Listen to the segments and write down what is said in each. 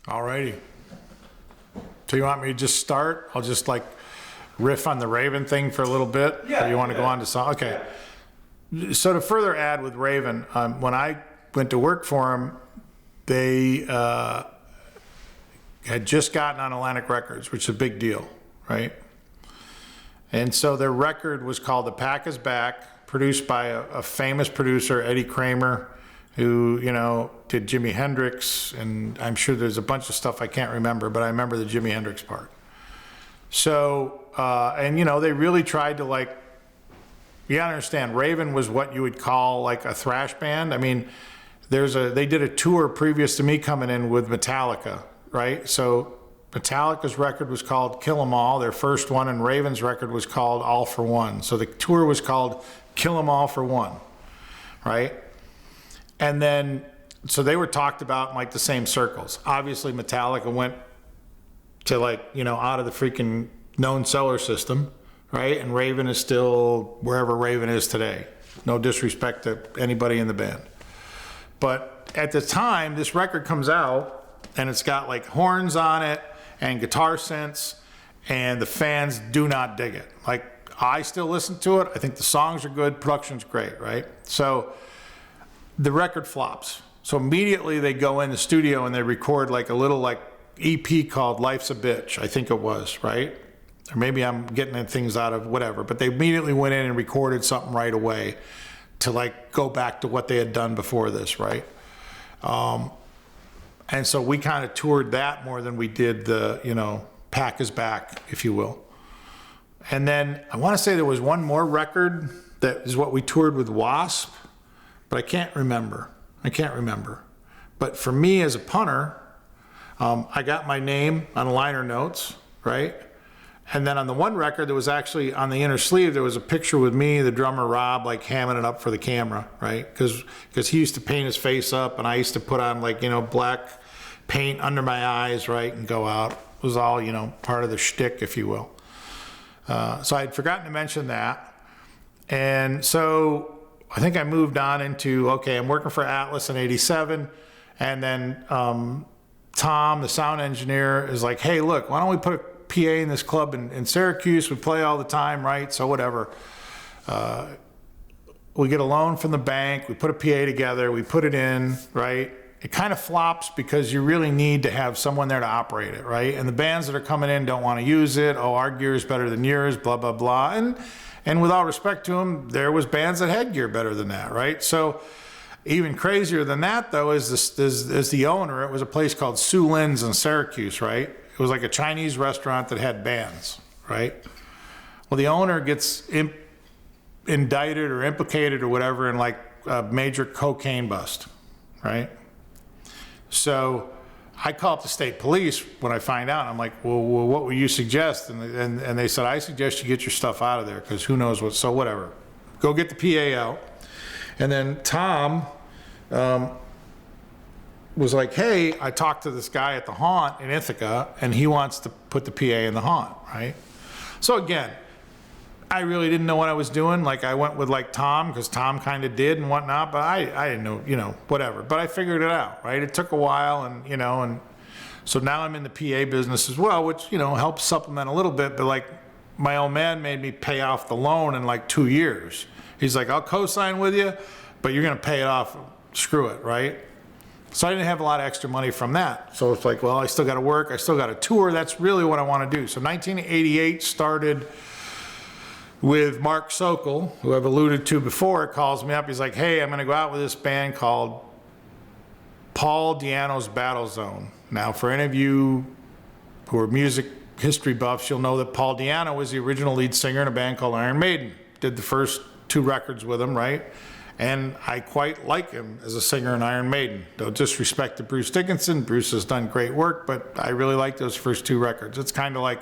Alrighty. So you want me to just start? I'll just like riff on the Raven thing for a little bit? Yeah. Or you want to go on to some? Okay. So to further add with Raven, when I went to work for him, they had just gotten on Atlantic Records, which is a big deal, right? And so their record was called The Pack Is Back, produced by a famous producer, Eddie Kramer, who, you know, did Jimi Hendrix, and I'm sure there's a bunch of stuff I can't remember, but I remember the Jimi Hendrix part. So, and you know, they really tried to like, you gotta understand, Raven was what you would call like a thrash band. I mean, they did a tour previous to me coming in with Metallica, right? So Metallica's record was called Kill 'Em All, their first one, and Raven's record was called All for One. So the tour was called Kill 'Em All for One, right? And then, so they were talked about in like the same circles. Obviously Metallica went to like, you know, out of the freaking known solar system, right? And Raven is still wherever Raven is today. No disrespect to anybody in the band. But at the time, this record comes out and it's got like horns on it and guitar synths, and the fans do not dig it. Like, I still listen to it. I think the songs are good, production's great, right? So the record flops. So immediately they go in the studio and they record like a little like EP called Life's a Bitch, I think it was, right? Or maybe I'm getting things out of whatever, but they immediately went in and recorded something right away to like go back to what they had done before this, right? And so we kind of toured that more than we did the, you know, Pack Is Back, if you will. And then I want to say there was one more record that is what we toured with Wasp, but I can't remember. But for me as a punter, I got my name on liner notes, right? And then on the one record, there was actually on the inner sleeve, there was a picture with me, the drummer Rob, like hamming it up for the camera, right? Because he used to paint his face up, and I used to put on like, you know, black paint under my eyes, right, and go out. It was all, you know, part of the shtick, if you will. So I had forgotten to mention that. And so I think I moved on into, okay, I'm working for Atlas in '87, and then Tom, the sound engineer, is like, hey, look, why don't we put a PA in this club in Syracuse? We play all the time, right? So whatever. We get a loan from the bank, we put a PA together, we put it in, right? It kind of flops because you really need to have someone there to operate it, right? And the bands that are coming in don't want to use it. Oh, our gear is better than yours, blah, blah, blah. And with all respect to them, there was bands that had gear better than that, right? So even crazier than that, though, is the owner. It was a place called Sue Lynn's in Syracuse, right? It was like a Chinese restaurant that had bands, right? Well, the owner gets indicted or implicated or whatever in like a major cocaine bust, right? So I call up the state police when I find out. I'm like, well, what would you suggest? And they said, I suggest you get your stuff out of there because who knows what, so whatever. Go get the PA out. And then Tom was like, hey, I talked to this guy at the Haunt in Ithaca, and he wants to put the PA in the Haunt, right? So again, I really didn't know what I was doing. Like, I went with like Tom, because Tom kind of did and whatnot, but I didn't know, you know, whatever. But I figured it out, right? It took a while, and, you know, and so now I'm in the PA business as well, which, you know, helps supplement a little bit, but like, my old man made me pay off the loan in like 2 years. He's like, I'll co-sign with you, but you're gonna pay it off, screw it, right? So I didn't have a lot of extra money from that. So it's like, well, I still gotta work, I still gotta tour, that's really what I wanna do. So 1988 started with Marc Sokol, who I've alluded to before, calls me up, he's like, hey, I'm gonna go out with this band called Paul Di'Anno's Battle Zone. Now, for any of you who are music history buffs, you'll know that Paul Di'Anno was the original lead singer in a band called Iron Maiden. Did the first 2 records with him, right? And I quite like him as a singer in Iron Maiden. No disrespect to Bruce Dickinson. Bruce has done great work, but I really like those first 2 records. It's kind of like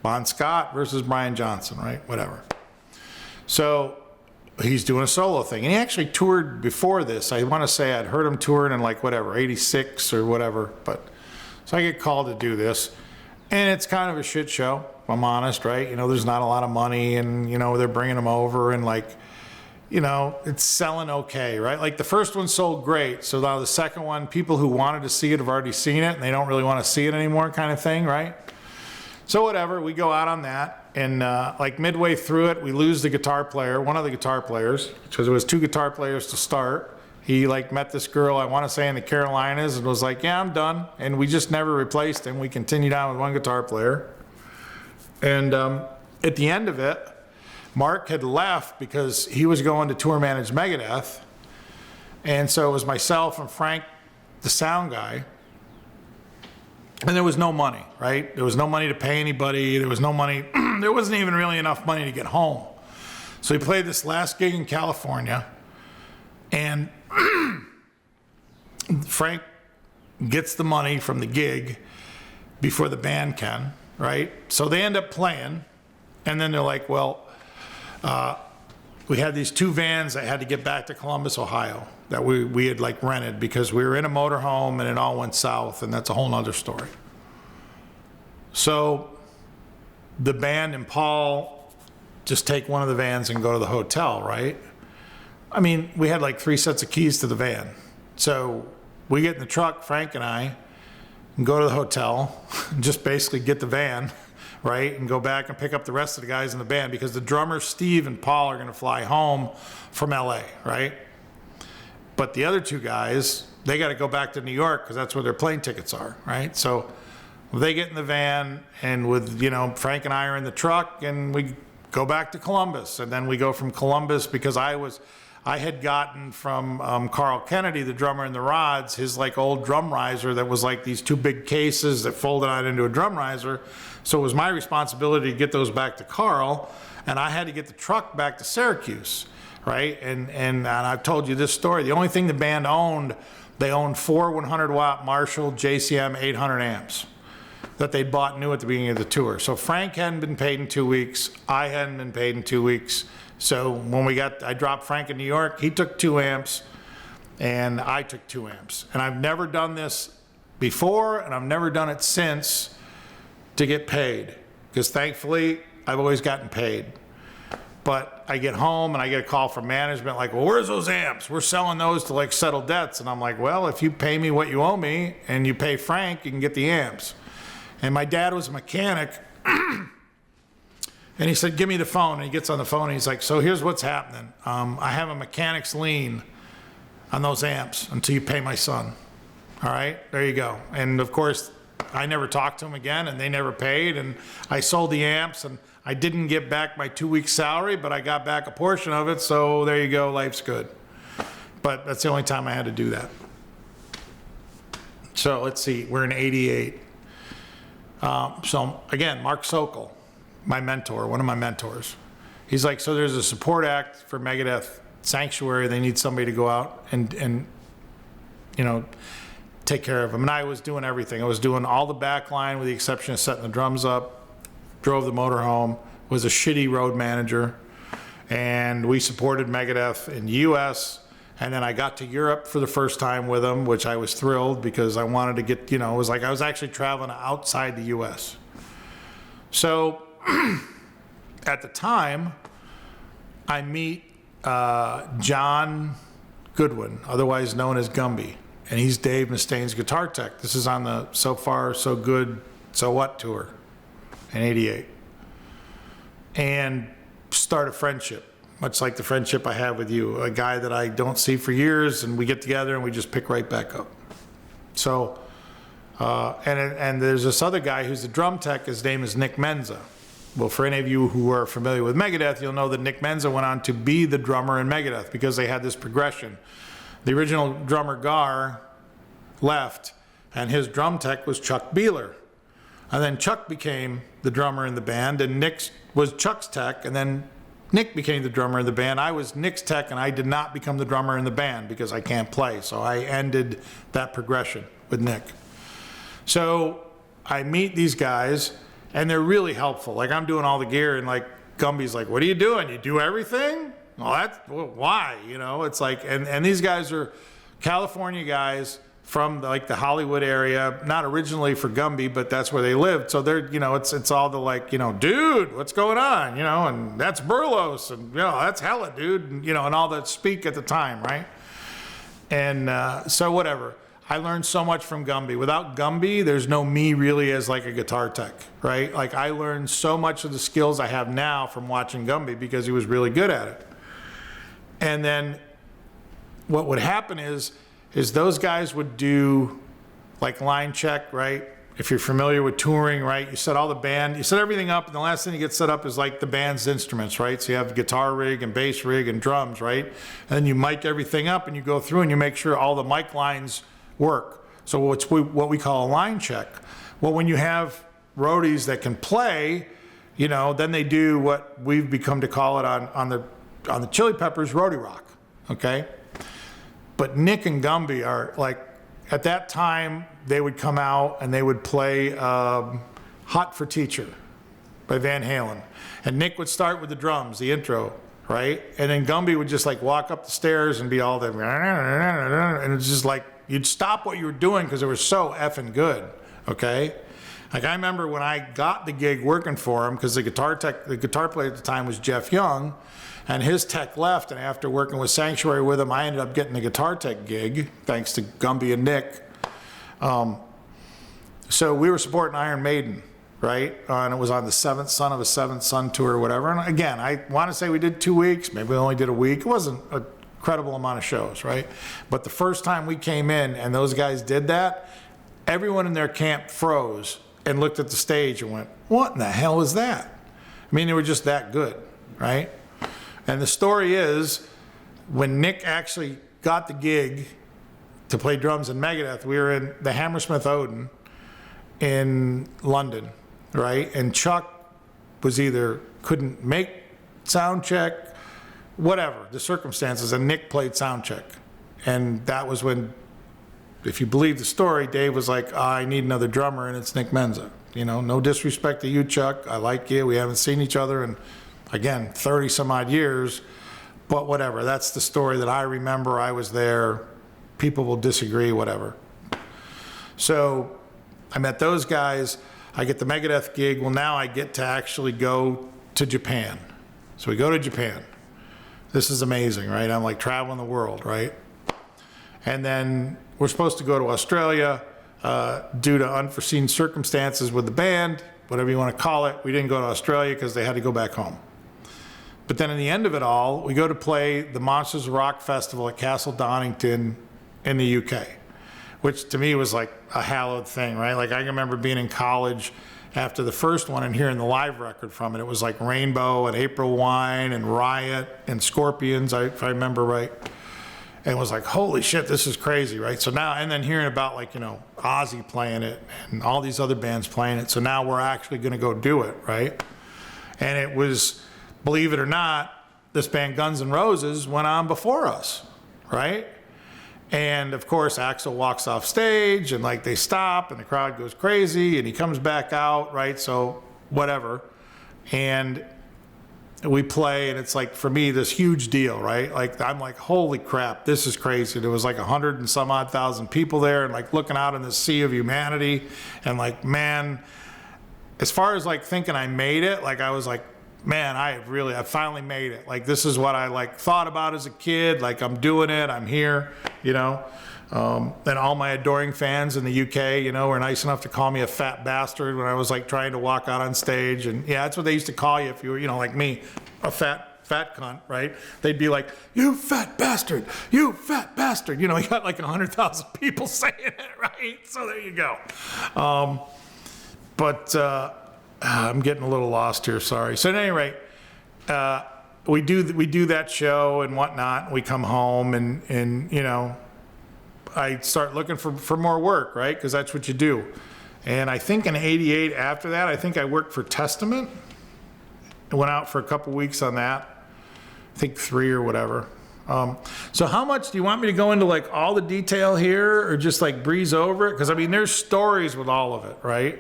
Bon Scott versus Brian Johnson, right? Whatever. So he's doing a solo thing. And he actually toured before this. I want to say I'd heard him touring in like whatever, 86 or whatever. But so I get called to do this. And it's kind of a shit show, if I'm honest, right? You know, there's not a lot of money, and, you know, they're bringing him over, and like, it's selling okay, right? Like the first one sold great. So now the second one, people who wanted to see it have already seen it and they don't really want to see it anymore kind of thing, right? So whatever, we go out on that. And like midway through it, we lose the guitar player, one of the guitar players, because it was 2 guitar players to start. He like met this girl, I want to say in the Carolinas, and was like, yeah, I'm done. And we just never replaced him. We continued on with 1 guitar player. And at the end of it, Mark had left because he was going to tour manage Megadeth. And so it was myself and Frank, the sound guy. And there was no money, right? There was no money to pay anybody. There was no money. There wasn't even really enough money to get home. So we played this last gig in California. And Frank gets the money from the gig before the band can, right? So they end up playing. And then they're like, well, we had these 2 vans that had to get back to Columbus, Ohio, that we had like rented because we were in a motorhome and it all went south, and that's a whole nother story. So the band and Paul just take one of the vans and go to the hotel, right? I mean, we had like 3 sets of keys to the van. So we get in the truck, Frank and I, and go to the hotel and just basically get the van, right, and go back and pick up the rest of the guys in the band because the drummers, Steve and Paul, are going to fly home from LA, right? But the other 2 guys, they got to go back to New York because that's where their plane tickets are, right? So they get in the van, and with, Frank and I are in the truck, and we go back to Columbus. And then we go from Columbus because I had gotten from Carl Kennedy, the drummer in the Rods, his like old drum riser that was like these 2 big cases that folded out into a drum riser. So it was my responsibility to get those back to Carl, and I had to get the truck back to Syracuse, right? And I've told you this story. The only thing the band owned, they owned 4 100-watt Marshall JCM 800 amps that they bought new at the beginning of the tour. So Frank hadn't been paid in 2 weeks. I hadn't been paid in 2 weeks. So when I dropped Frank in New York, he took 2 amps and I took 2 amps. And I've never done this before, and I've never done it since to get paid, because thankfully I've always gotten paid. But I get home and I get a call from management like, well, where's those amps? We're selling those to like settle debts. And I'm like, well, if you pay me what you owe me and you pay Frank, you can get the amps. And my dad was a mechanic. And he said, give me the phone. And he gets on the phone and he's like, so here's what's happening. I have a mechanic's lien on those amps until you pay my son. All right, there you go. And of course, I never talked to him again, and they never paid. And I sold the amps, and I didn't get back my 2 weeks salary, but I got back a portion of it. So there you go, life's good. But that's the only time I had to do that. So let's see, we're in 88. So again, Marc Sokol, my mentor, one of my mentors. He's like, so there's a support act for Megadeth Sanctuary. They need somebody to go out and take care of them. And I was doing everything. I was doing all the back line with the exception of setting the drums up, drove the motorhome, was a shitty road manager. And we supported Megadeth in the US. And then I got to Europe for the first time with them, which I was thrilled because I wanted to get, it was like I was actually traveling outside the US. So at the time, I meet John Goodwin, otherwise known as Gumby, and he's Dave Mustaine's guitar tech. This is on the So Far, So Good, So What tour in 88. And start a friendship, much like the friendship I have with you, a guy that I don't see for years, and we get together and we just pick right back up. So, and there's this other guy who's the drum tech, his name is Nick Mensa. Well, for any of you who are familiar with Megadeth, you'll know that Nick Mensa went on to be the drummer in Megadeth because they had this progression. The original drummer Gar left, and his drum tech was Chuck Beeler. And then Chuck became the drummer in the band, and Nick was Chuck's tech, and then Nick became the drummer in the band. I was Nick's tech, and I did not become the drummer in the band because I can't play. So I ended that progression with Nick. So I meet these guys, and they're really helpful. Like, I'm doing all the gear, and like Gumby's like, what are you doing? You do everything? Well, why? It's like, and these guys are California guys, from like the Hollywood area, not originally for Gumby, but that's where they lived. So they're, you know, it's all the like, you know, dude, what's going on? You know, and that's Burlos, and, you know, that's hella, dude, and, you know, and all that speak at the time, right? And so whatever. I learned so much from Gumby. Without Gumby, there's no me really as like a guitar tech, right? Like I learned so much of the skills I have now from watching Gumby because he was really good at it. And then what would happen is those guys would do like line check, right? If you're familiar with touring, right? You set all the band, you set everything up, and the last thing you get set up is like the band's instruments, right? So you have guitar rig and bass rig and drums, right? And then you mic everything up and you go through and you make sure all the mic lines work. So it's what we call a line check. Well, when you have roadies that can play, you know, then they do what we've become to call it on the Chili Peppers, roadie rock, okay? But Nick and Gumby are like, at that time, they would come out and they would play Hot for Teacher by Van Halen. And Nick would start with the drums, the intro, right? And then Gumby would just like walk up the stairs and be all the, and it's just like, you'd stop what you were doing because it was so effing good, okay? Like I remember when I got the gig working for him, because the guitar player at the time was Jeff Young, and his tech left, and after working with Sanctuary with him, I ended up getting the guitar tech gig, thanks to Gumby and Nick. So we were supporting Iron Maiden, right? And it was on the Seventh Son of a Seventh Son tour or whatever. And again, I want to say we did 2 weeks, maybe we only did a week. It wasn't a credible amount of shows, right? But the first time we came in and those guys did that, everyone in their camp froze and looked at the stage and went, what in the hell is that? I mean, they were just that good, right? And the story is, when Nick actually got the gig to play drums in Megadeth, we were in the Hammersmith Odeon in London, right? And Chuck was either couldn't make sound check, whatever, the circumstances, and Nick played sound check. And that was when, if you believe the story, Dave was like, oh, I need another drummer, and it's Nick Mensa. You know, no disrespect to you, Chuck. I like you. We haven't seen each other in, again, 30 some odd years, but whatever. That's the story that I remember. I was there. People will disagree, whatever. So I met those guys. I get the Megadeth gig. Well, now I get to actually go to Japan. So we go to Japan. This is amazing, right? I'm like traveling the world, right? And then we're supposed to go to Australia due to unforeseen circumstances with the band, whatever you want to call it. We didn't go to Australia because they had to go back home. But then in the end of it all, we go to play the Monsters of Rock Festival at Castle Donington in the UK, which to me was like a hallowed thing, right? Like I remember being in college after the first one and hearing the live record from it. It was like Rainbow and April Wine and Riot and Scorpions, if I remember right. And it was like, holy shit, this is crazy, right? So now, and then hearing about like, you know, Ozzy playing it and all these other bands playing it. So now we're actually going to go do it, right? And it was, believe it or not, this band Guns N' Roses went on before us, right? And of course, Axl walks off stage and like they stop and the crowd goes crazy and he comes back out, right? So whatever. And we play and it's like, for me, this huge deal, right? Like, I'm like, holy crap, this is crazy. There was like 100 and some odd thousand people there and like looking out in the sea of humanity and like, man, as far as like thinking I made it, like I was like, man, I finally made it. Like, this is what I like thought about as a kid. Like, I'm doing it, I'm here, you know? And all my adoring fans in the UK, you know, were nice enough to call me a fat bastard when I was like trying to walk out on stage. And yeah, that's what they used to call you if you were, you know, like me, a fat cunt, right? They'd be like, you fat bastard, you fat bastard. You know, you got like 100,000 people saying it, right? So there you go. I'm getting a little lost here, sorry. So at any rate, we do that show and whatnot. We come home and you know, I start looking for more work, right? Because that's what you do. And I think in '88 after that, I think I worked for Testament. I went out for a couple weeks on that. I think 3 or whatever. So how much do you want me to go into like all the detail here or just like breeze over it? Because I mean, there's stories with all of it, right?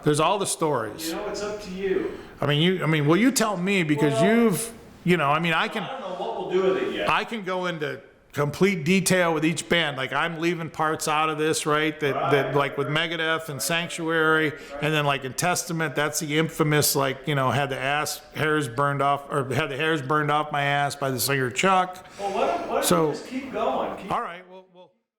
There's all the stories. You know, it's up to you. I mean, well, you tell me because I don't know what we'll do with it yet. I can go into complete detail with each band. Like I'm leaving parts out of this, right? That like with Megadeth and Sanctuary, and then like in Testament, that's the infamous, like, you know, had the hairs burned off my ass by the singer Chuck. Well, why don't you just keep going? All right.